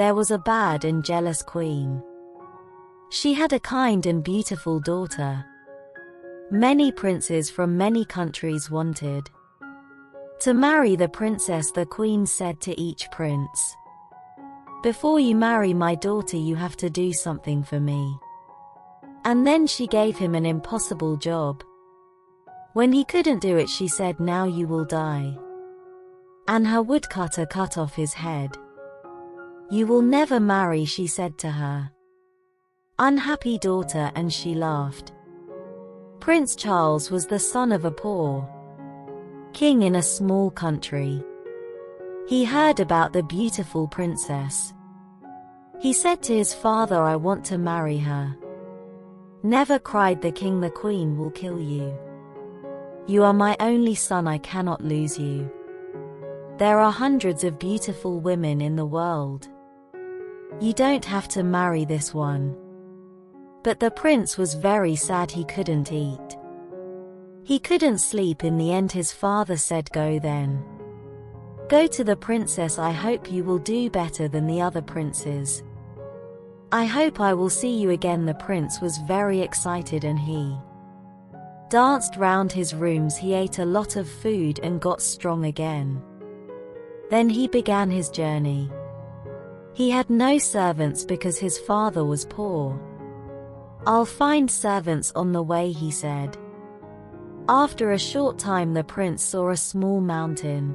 There was a bad and jealous queen. She had a kind and beautiful daughter. Many princes from many countries wanted to marry the princess. The queen said to each prince, "Before you marry my daughter, you have to do something for me." And then she gave him an impossible job. When he couldn't do it, she said, "Now you will die." And her woodcutter cut off his head. "You will never marry," she said to her unhappy daughter, and she laughed. Prince Charles was the son of a poor king in a small country. He heard about the beautiful princess. He said to his father, "I want to marry her." "Never," cried the king, "the queen will kill you. You are my only son, I cannot lose you. There are hundreds of beautiful women in the world. You don't have to marry this one." But the prince was very sad. He couldn't eat. He couldn't sleep. In the end, his father said, "Go then. Go to the princess. I hope you will do better than the other princes. I hope I will see you again." The prince was very excited and he danced round his rooms. He ate a lot of food and got strong again. Then he began his journey. He had no servants because his father was poor. "I'll find servants on the way," he said. After a short time, the prince saw a small mountain.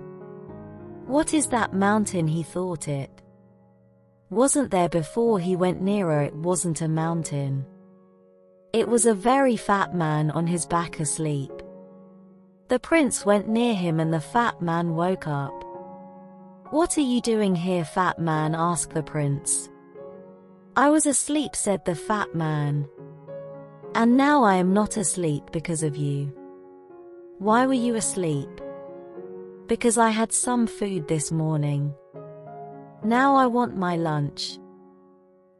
"What is that mountain?" he thought. It wasn't there before. He went nearer. It wasn't a mountain. It was a very fat man on his back asleep. The prince went near him and the fat man woke up. "What are you doing here, fat man?" asked the prince. "I was asleep," said the fat man. "And now I am not asleep because of you." "Why were you asleep?" "Because I had some food this morning. Now I want my lunch."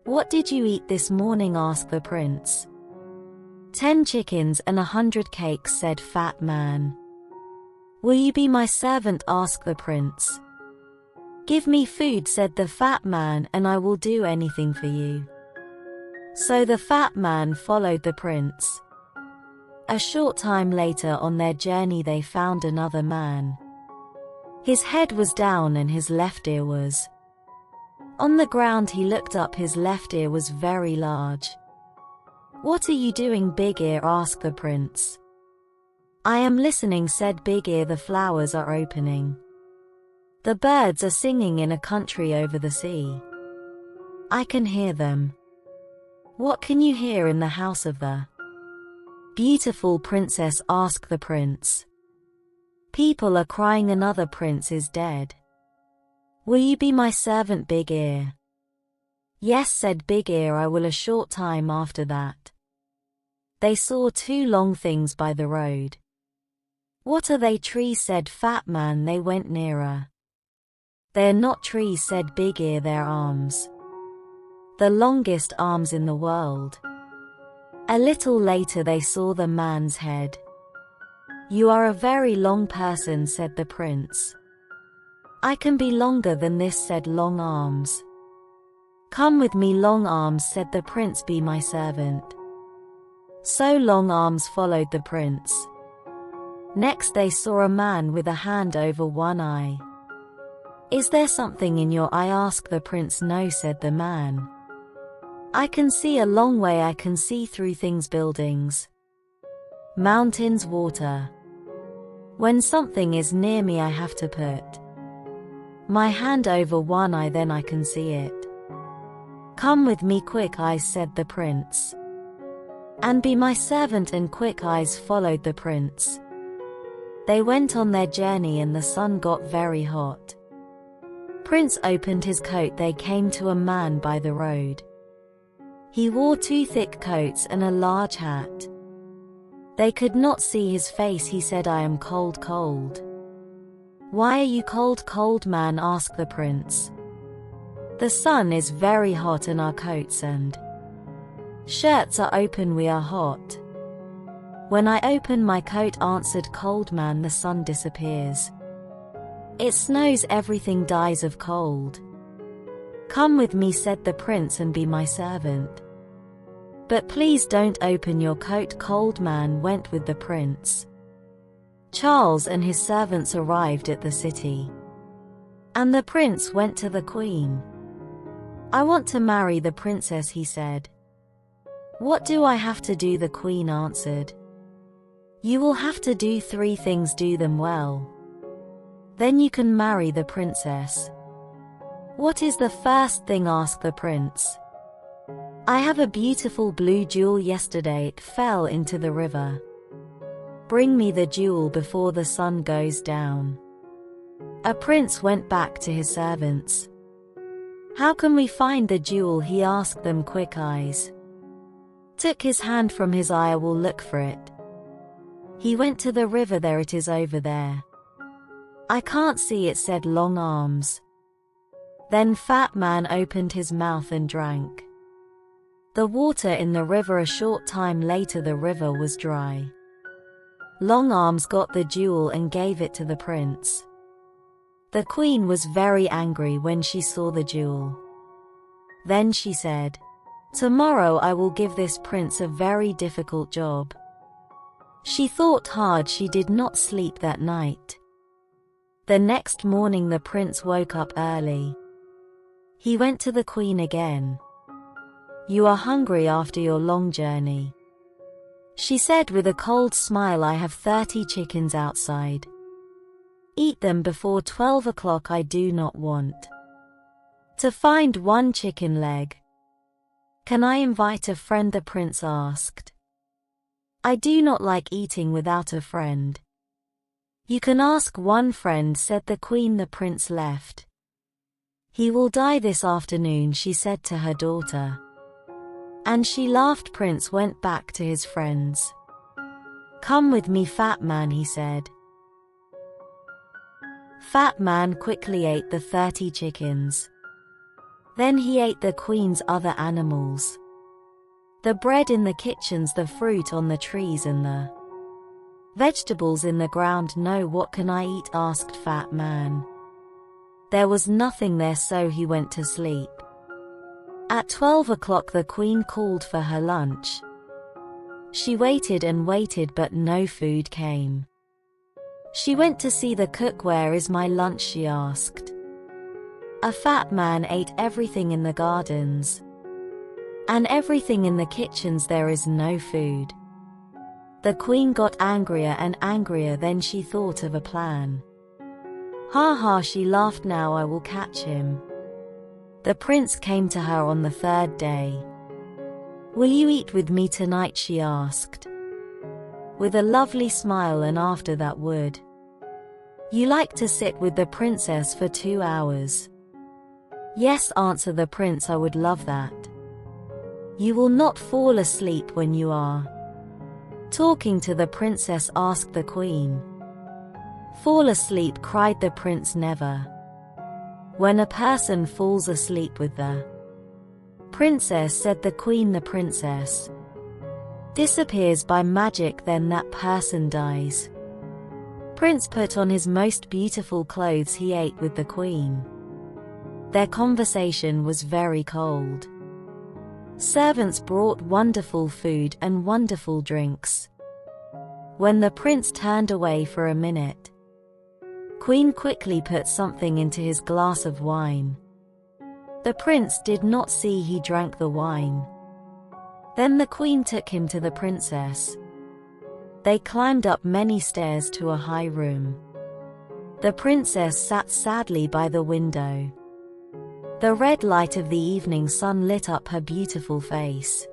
"What did you eat this morning?" asked the prince. 10 chickens and 100 cakes," said fat man. "Will you be my servant?" asked the prince. "Give me food," said the fat man, "and I will do anything for you." So the fat man followed the prince. A short time later on their journey they found another man. His head was down and his left ear was on the ground. He looked up. His left ear was very large. "What are you doing, Big Ear?" asked the prince. "I am listening," said Big Ear. "The flowers are opening. The birds are singing in a country over the sea. I can hear them." "What can you hear in the house of the beautiful princess?" asked the prince. "People are crying. Another prince is dead." "Will you be my servant, Big Ear?" "Yes," said Big Ear, "I will." A short time after that, they saw 2 long things by the road. "What are they?" "Trees," said Fat Man. They went nearer. "They're not trees," said Big Ear, "they're arms. The longest arms in the world." A little later they saw the man's head. "You are a very long person," said the prince. "I can be longer than this," said Long Arms. "Come with me, Long Arms," said the prince, "be my servant." So Long Arms followed the prince. Next they saw a man with a hand over one eye. "Is there something in your eye?" asked the prince. "No," said the man. "I can see a long way. I can see through things, buildings, mountains, water. When something is near me, I have to put my hand over one eye, then I can see it." "Come with me, Quick Eyes," said the prince, "and be my servant." And Quick Eyes followed the prince. They went on their journey and the sun got very hot. Prince opened his coat. They came to a man by the road. He wore 2 thick coats and a large hat. They could not see his face. He said, "I am cold, cold." "Why are you cold, cold, man?" asked the prince. "The sun is very hot and our coats and shirts are open. We are hot." "When I open my coat," answered Cold Man, "the sun disappears. It snows, everything dies of cold." "Come with me," said the prince, "and be my servant. But please don't open your coat." Cold Man went with the prince. Charles and his servants arrived at the city. And the prince went to the queen. "I want to marry the princess," he said. "What do I have to do?" the queen answered. "You will have to do 3 things. Do them well. Then you can marry the princess." "What is the first thing?" asked the prince. "I have a beautiful blue jewel. Yesterday it fell into the river. Bring me the jewel before the sun goes down." A prince went back to his servants. "How can we find the jewel?" he asked them. Quick Eyes took his hand from his eye. "I will look for it." He went to the river. "There it is, over there." "I can't see it," said Long Arms. Then Fat Man opened his mouth and drank the water in the river. A short time later the river was dry. Long Arms got the jewel and gave it to the prince. The queen was very angry when she saw the jewel. Then she said, "Tomorrow I will give this prince a very difficult job." She thought hard. She did not sleep that night. The next morning the prince woke up early. He went to the queen again. "You are hungry after your long journey," she said with a cold smile. "I have 30 chickens outside. Eat them before 12 o'clock. I do not want to find 1 chicken leg." "Can I invite a friend?" the prince asked. "I do not like eating without a friend." "You can ask 1 friend," said the queen. The prince left. "He will die this afternoon," she said to her daughter. And she laughed. Prince went back to his friends. "Come with me, Fat Man," he said. Fat Man quickly ate the 30 chickens. Then he ate the queen's other animals. The bread in the kitchens, the fruit on the trees, and the vegetables in the ground. "No, what can I eat?" asked Fat Man. There was nothing there, so he went to sleep. At 12 o'clock the queen called for her lunch. She waited and waited, but no food came. She went to see the cook. "Where is my lunch?" she asked. A fat man ate everything in the gardens and everything in the kitchens. There is no food. The queen got angrier and angrier. Then she thought of a plan. "Ha ha," she laughed. "Now I will catch him." The prince came to her on the 3rd day. "Will you eat with me tonight?" she asked, with a lovely smile. "And after that, would you like to sit with the princess for 2 hours?" "Yes," answered the prince, "I would love that." "You will not fall asleep when you are talking to the princess?" asked the queen. "Fall asleep?" cried the prince. "Never. When a person falls asleep with the princess," said the queen, "the princess disappears by magic, then that person dies." Prince put on his most beautiful clothes. He ate with the queen. Their conversation was very cold. Servants brought wonderful food and wonderful drinks. When the prince turned away for a minute, Queen quickly put something into his glass of wine. The prince did not see. He drank the wine. Then the queen took him to the princess. They climbed up many stairs to a high room. The princess sat sadly by the window. The red light of the evening sun lit up her beautiful face.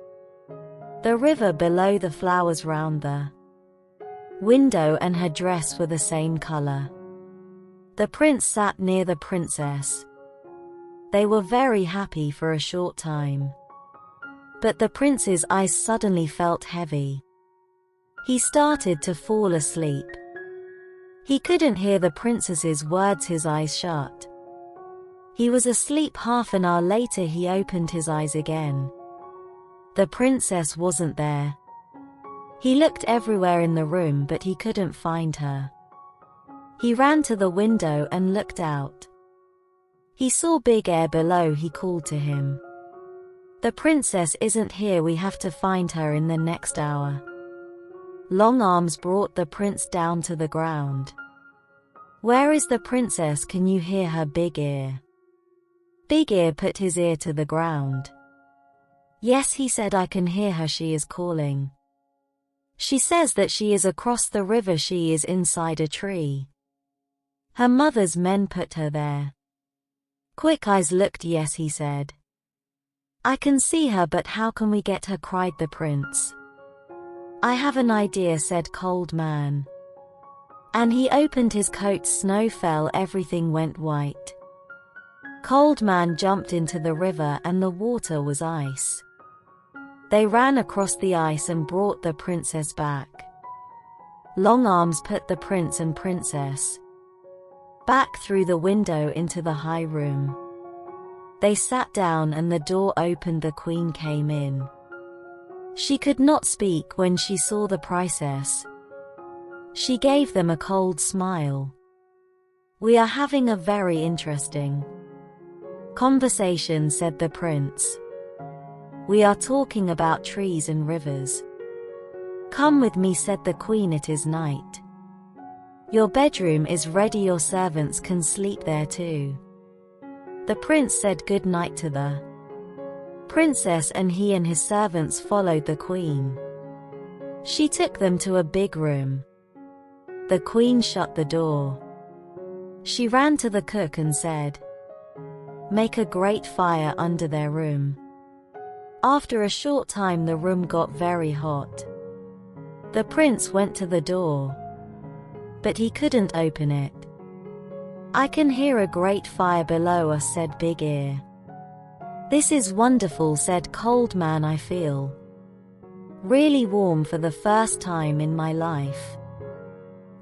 The river below, the flowers round the window, and her dress were the same color. The prince sat near the princess. They were very happy for a short time. But the prince's eyes suddenly felt heavy. He started to fall asleep. He couldn't hear the princess's words. His eyes shut. He was asleep. Half an hour later he opened his eyes again. The princess wasn't there. He looked everywhere in the room, but he couldn't find her. He ran to the window and looked out. He saw Big Air below. He called to him. The princess isn't here. We have to find her in the next hour. Long Arms brought the prince down to the ground. Where is the princess? Can you hear her, Big Ear? Big Ear put his ear to the ground. Yes, he said, I can hear her. She is calling. She says that she is across the river. She is inside a tree. Her mother's men put her there. Quick Eyes looked. Yes, he said. I can see her, but how can we get her? Cried the prince. I have an idea, said Cold Man. And he opened his coat. Snow fell. Everything went white. Cold Man jumped into the river and the water was ice. They ran across the ice and brought the princess back. Long Arms put the prince and princess back through the window into the high room. They sat down and the door opened. The queen came in. She could not speak when she saw the princess. She gave them a cold smile. We are having a very interesting conversation, said the prince. We are talking about trees and rivers. Come with me, said the queen. It is night. Your bedroom is ready. Your servants can sleep there too. The prince said good night to the princess, and he and his servants followed the queen. She took them to a big room. The queen shut the door. She ran to the cook and said, make a great fire under their room. After a short time the room got very hot. The prince went to the door, but he couldn't open it. I can hear a great fire below us, said Big Ear. This is wonderful, said Cold Man. I feel really warm for the first time in my life.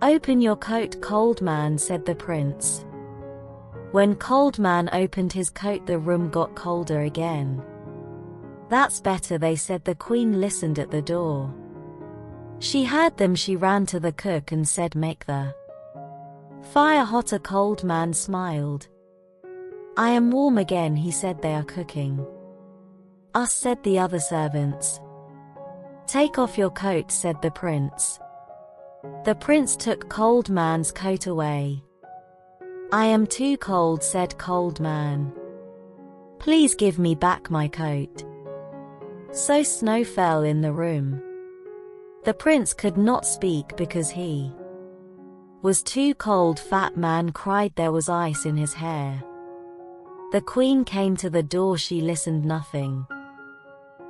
Open your coat, Cold Man, said the prince. When Cold Man opened his coat, the room got colder again. That's better, they said. The queen listened at the door. She heard them. She ran to the cook and said, make the fire hotter. Cold Man smiled. I am warm again, he said. They are cooking us, said the other servants. Take off your coat, said the prince. The prince took Cold Man's coat away. I am too cold, said Cold Man. Please give me back my coat. So snow fell in the room. The prince could not speak because he was too cold. Fat Man cried. There was ice in his hair. The queen came to the door. She listened. Nothing.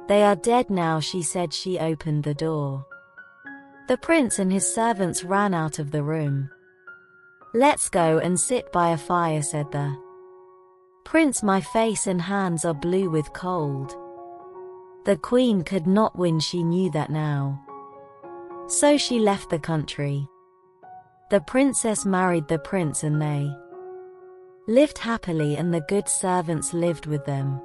They are dead now, she said. She opened the door. The prince and his servants ran out of the room. Let's go and sit by a fire, said the prince. My face and hands are blue with cold. The queen could not win. She knew that now. So she left the country. The princess married the prince and they lived happily, and the good servants lived with them.